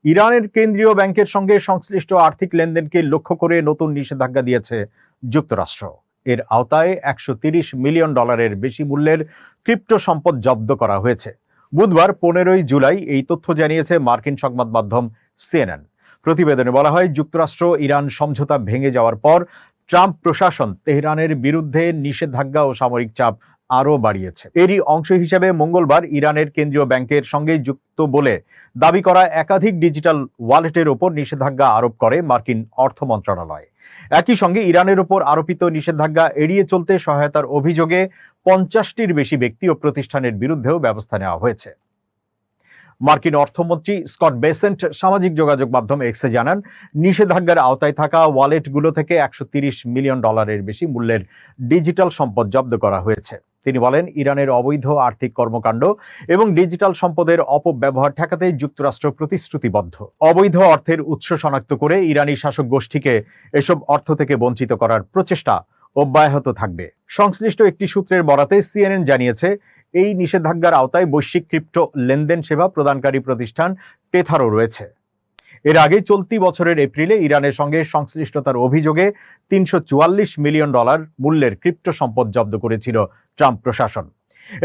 ইরানের কেন্দ্রীয় ব্যাংকের সঙ্গে সংশ্লিষ্ট আর্থিক লেনদেনকে লক্ষ্য করে নতুন নিষেধাজ্ঞা দিয়েছে যুক্তরাষ্ট্র। এর আওতায় $130 মিলিয়ন বেশি মূল্যের ক্রিপ্টো সম্পদ জব্দ করা হয়েছে। বুধবার 15 জুলাই এই তথ্য জানিয়েছে মার্কিন সংবাদ মাধ্যম সিএনএন। প্রতিবেদনে বলা হয়, যুক্তরাষ্ট্র ইরান সমঝোতা ভেঙে যাওয়ার পর ট্রাম্প প্রশাসন তেহরানের বিরুদ্ধে নিষেধাজ্ঞা ও সামরিক চাপ আরও বাড়িয়েছে। এরই অংশ হিসেবে মঙ্গলবার ইরানের কেন্দ্রীয় ব্যাংকের সঙ্গে যুক্ত বলে দাবি করা একাধিক ডিজিটাল ওয়ালেটের ওপর নিষেধাজ্ঞা আরোপ করে মার্কিন অর্থ মন্ত্রণালয়। একই সঙ্গে ইরানের ওপর আরোপিত নিষেধাজ্ঞা এড়িয়ে চলতে সহায়তার অভিযোগে 50টির বেশি ব্যক্তি ও প্রতিষ্ঠানের বিরুদ্ধেও ব্যবস্থা নেওয়া হয়েছে। মার্কিন অর্থমন্ত্রী স্কট বেসেন্ট সামাজিক যোগাযোগ মাধ্যম এক্সে জানান, নিষেধাজ্ঞার আওতায় থাকা ওয়ালেটগুলো থেকে $130 মিলিয়ন বেশি মূল্যের ডিজিটাল সম্পদ জব্দ করা হয়েছে। তিনি বলেন, ইরানের অবৈধ আর্থিক কর্মকাণ্ড এবং ডিজিটাল সম্পদের অপব্যবহার ঠেকাতে যুক্তরাষ্ট্র প্রতিশ্রুতিবদ্ধ। অবৈধ অর্থের উৎস শনাক্ত করে ইরানি শাসক গোষ্ঠীকে এসব অর্থ থেকে বঞ্চিত করার প্রচেষ্টা অব্যাহত থাকবে। সংশ্লিষ্ট একটি সূত্রের বরাতে সিএনএন জানিয়েছে, এই নিষেধাজ্ঞার আওতায় বৈশ্বিক ক্রিপ্টো লেনদেন সেবা প্রদানকারী প্রতিষ্ঠান টেথারও রয়েছে। এর আগে চলতি বছরের এপ্রিলে ইরানের সঙ্গে সংশ্লিষ্টতার অভিযোগে $344 মিলিয়ন মূল্যের ক্রিপ্টো সম্পদ জব্দ করেছিল ট্রাম্প প্রশাসন।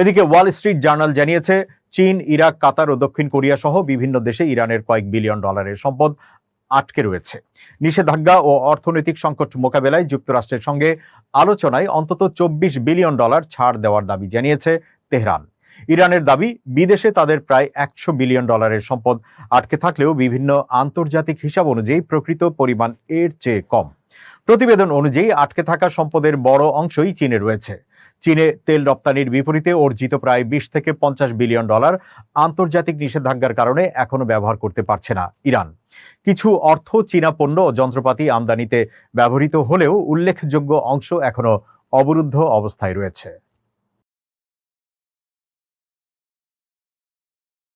এদিকে ওয়াল স্ট্রিট জার্নাল জানিয়েছে, চীন, ইরাক, কাতার ও দক্ষিণ কোরিয়া সহ বিভিন্ন দেশে ইরানের কয়েক বিলিয়ন ডলারের সম্পদ আটকে রয়েছে। নিষেধাজ্ঞা ও অর্থনৈতিক সংকট মোকাবেলায় যুক্তরাষ্ট্রের সঙ্গে আলোচনায় অন্তত $24 বিলিয়ন ছাড় দেওয়ার দাবি জানিয়েছে তেহরান। ইরানের দাবি, বিদেশে তাদের প্রায় $100 বিলিয়ন সম্পদ আটকে থাকলেও বিভিন্ন আন্তর্জাতিক হিসাব অনুযায়ী প্রকৃত পরিমাণ এর চেয়ে কম। প্রতিবেদন অনুযায়ী আটকে থাকা সম্পদের বড় অংশই চীনে রয়েছে। চীনে তেল রপ্তানির বিপরীতে অর্জিত প্রায় $20 থেকে $50 বিলিয়ন আন্তর্জাতিক নিষেধাজ্ঞার কারণে এখনো ব্যবহার করতে পারছে না ইরান। কিছু অর্থ চীনা পণ্য ও যন্ত্রপাতি আমদানিতে ব্যবহৃত হলেও উল্লেখযোগ্য অংশ এখনো অবরুদ্ধ অবস্থায় রয়েছে।